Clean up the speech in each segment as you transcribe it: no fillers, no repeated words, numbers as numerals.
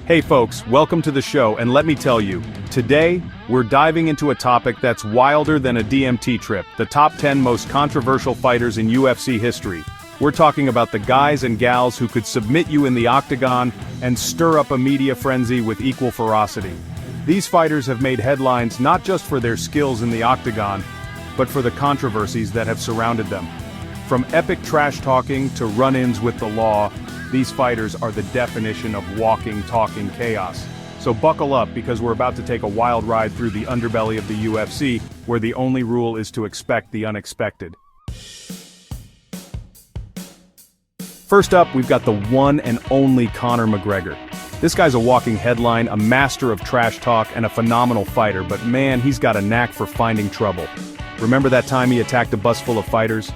Hey folks, welcome to the show, and let me tell you, today, we're diving into a topic that's wilder than a DMT trip, the top 10 most controversial fighters in UFC history. We're talking about the guys and gals who could submit you in the octagon and stir up a media frenzy with equal ferocity. These fighters have made headlines not just for their skills in the octagon, but for the controversies that have surrounded them. From epic trash-talking to run-ins with the law, these fighters are the definition of walking, talking chaos. So buckle up because we're about to take a wild ride through the underbelly of the UFC, where the only rule is to expect the unexpected. First up, we've got the one and only Conor McGregor. This guy's a walking headline, a master of trash talk, and a phenomenal fighter, but man, he's got a knack for finding trouble. Remember that time he attacked a bus full of fighters?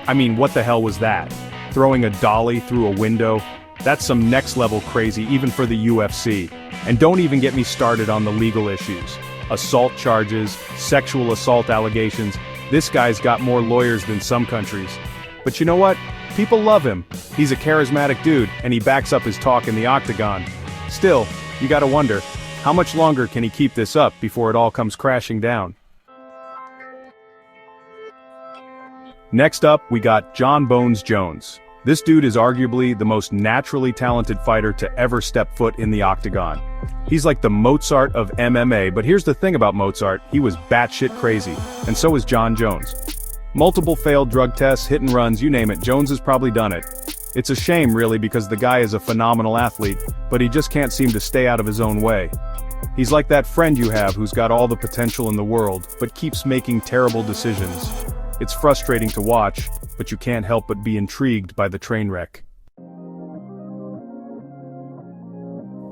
I mean, what the hell was that? Throwing a dolly through a window? That's some next-level crazy, even for the UFC. And don't even get me started on the legal issues. Assault charges, sexual assault allegations. This guy's got more lawyers than some countries. But you know what? People love him. He's a charismatic dude, and he backs up his talk in the octagon. Still, you gotta wonder, how much longer can he keep this up before it all comes crashing down? Next up, we got Jon Bones Jones. This dude is arguably the most naturally talented fighter to ever step foot in the octagon. He's like the Mozart of MMA, but here's the thing about Mozart, he was batshit crazy, and so is Jon Jones. Multiple failed drug tests, hit and runs, you name it, Jones has probably done it. It's a shame really because the guy is a phenomenal athlete, but he just can't seem to stay out of his own way. He's like that friend you have who's got all the potential in the world, but keeps making terrible decisions. It's frustrating to watch, but you can't help but be intrigued by the train wreck.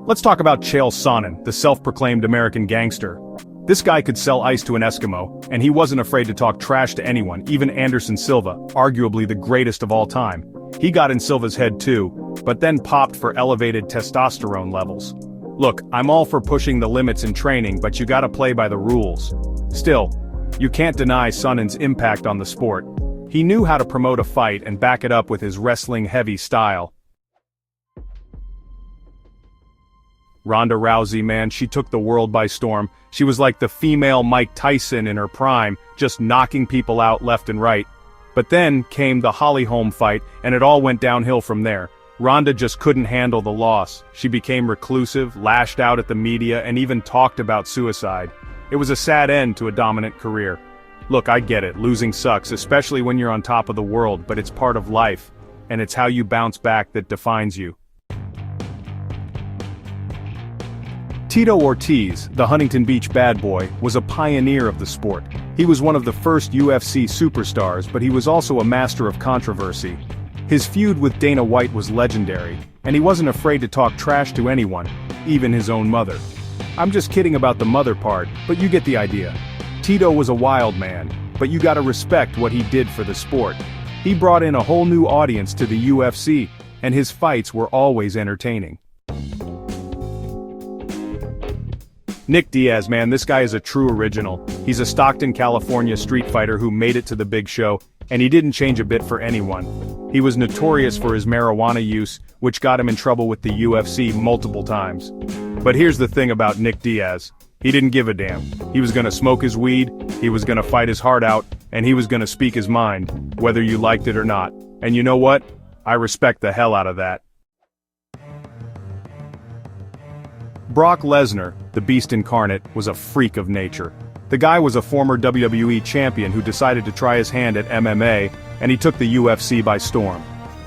Let's talk about Chael Sonnen, the self-proclaimed American gangster. This guy could sell ice to an Eskimo, and he wasn't afraid to talk trash to anyone, even Anderson Silva, arguably the greatest of all time. He got in Silva's head too, but then popped for elevated testosterone levels. Look, I'm all for pushing the limits in training, but you gotta play by the rules. Still, you can't deny Sonnen's impact on the sport. He knew how to promote a fight and back it up with his wrestling-heavy style. Ronda Rousey, man, she took the world by storm. She was like the female Mike Tyson in her prime, just knocking people out left and right. But then came the Holly Holm fight, and it all went downhill from there. Ronda just couldn't handle the loss. She became reclusive, lashed out at the media, and even talked about suicide. It was a sad end to a dominant career. Look, I get it, losing sucks, especially when you're on top of the world, but it's part of life, and it's how you bounce back that defines you. Tito Ortiz, the Huntington Beach bad boy, was a pioneer of the sport. He was one of the first UFC superstars, but he was also a master of controversy. His feud with Dana White was legendary, and he wasn't afraid to talk trash to anyone, even his own mother. I'm just kidding about the mother part, but you get the idea. Tito was a wild man, but you gotta respect what he did for the sport. He brought in a whole new audience to the UFC, and his fights were always entertaining. Nick Diaz, man, this guy is a true original. He's a Stockton, California street fighter who made it to the big show, and he didn't change a bit for anyone. He was notorious for his marijuana use, which got him in trouble with the UFC multiple times. But here's the thing about Nick Diaz. He didn't give a damn. He was gonna smoke his weed, he was gonna fight his heart out, and he was gonna speak his mind, whether you liked it or not. And you know what? I respect the hell out of that. Brock Lesnar, the beast incarnate, was a freak of nature. The guy was a former WWE champion who decided to try his hand at MMA, and he took the UFC by storm.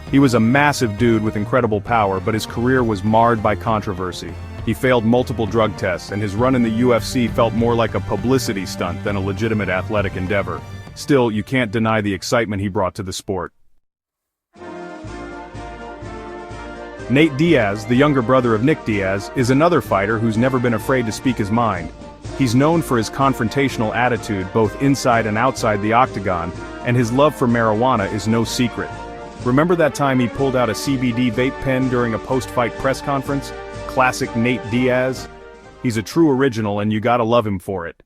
He was a massive dude with incredible power, but his career was marred by controversy. He failed multiple drug tests, and his run in the UFC felt more like a publicity stunt than a legitimate athletic endeavor. Still, you can't deny the excitement he brought to the sport. Nate Diaz, the younger brother of Nick Diaz, is another fighter who's never been afraid to speak his mind. He's known for his confrontational attitude both inside and outside the octagon, and his love for marijuana is no secret. Remember that time he pulled out a CBD vape pen during a post-fight press conference? Classic Nate Diaz. He's a true original and you gotta love him for it.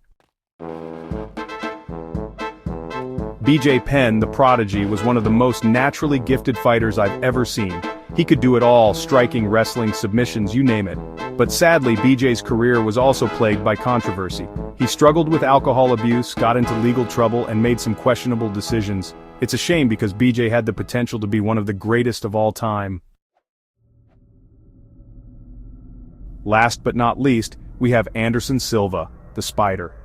BJ Penn, the prodigy, was one of the most naturally gifted fighters I've ever seen. He could do it all, striking, wrestling, submissions, you name it. But sadly, BJ's career was also plagued by controversy. He struggled with alcohol abuse, got into legal trouble, and made some questionable decisions. It's a shame because BJ had the potential to be one of the greatest of all time. Last but not least, we have Anderson Silva, the Spider.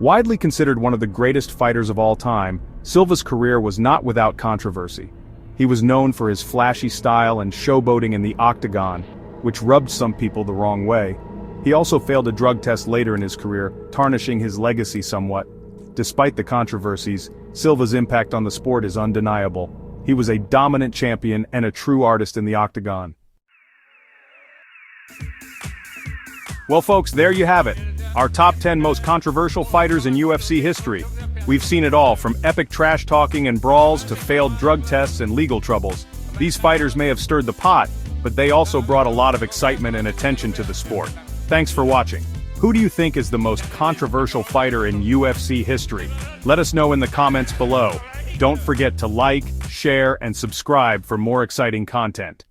Widely considered one of the greatest fighters of all time, Silva's career was not without controversy. He was known for his flashy style and showboating in the octagon, which rubbed some people the wrong way. He also failed a drug test later in his career, tarnishing his legacy somewhat. Despite the controversies, Silva's impact on the sport is undeniable. He was a dominant champion and a true artist in the octagon. Well folks, there you have it. Our top 10 most controversial fighters in UFC history. We've seen it all, from epic trash talking and brawls to failed drug tests and legal troubles. These fighters may have stirred the pot, but they also brought a lot of excitement and attention to the sport. Thanks for watching. Who do you think is the most controversial fighter in UFC history? Let us know in the comments below. Don't forget to like, share, and subscribe for more exciting content.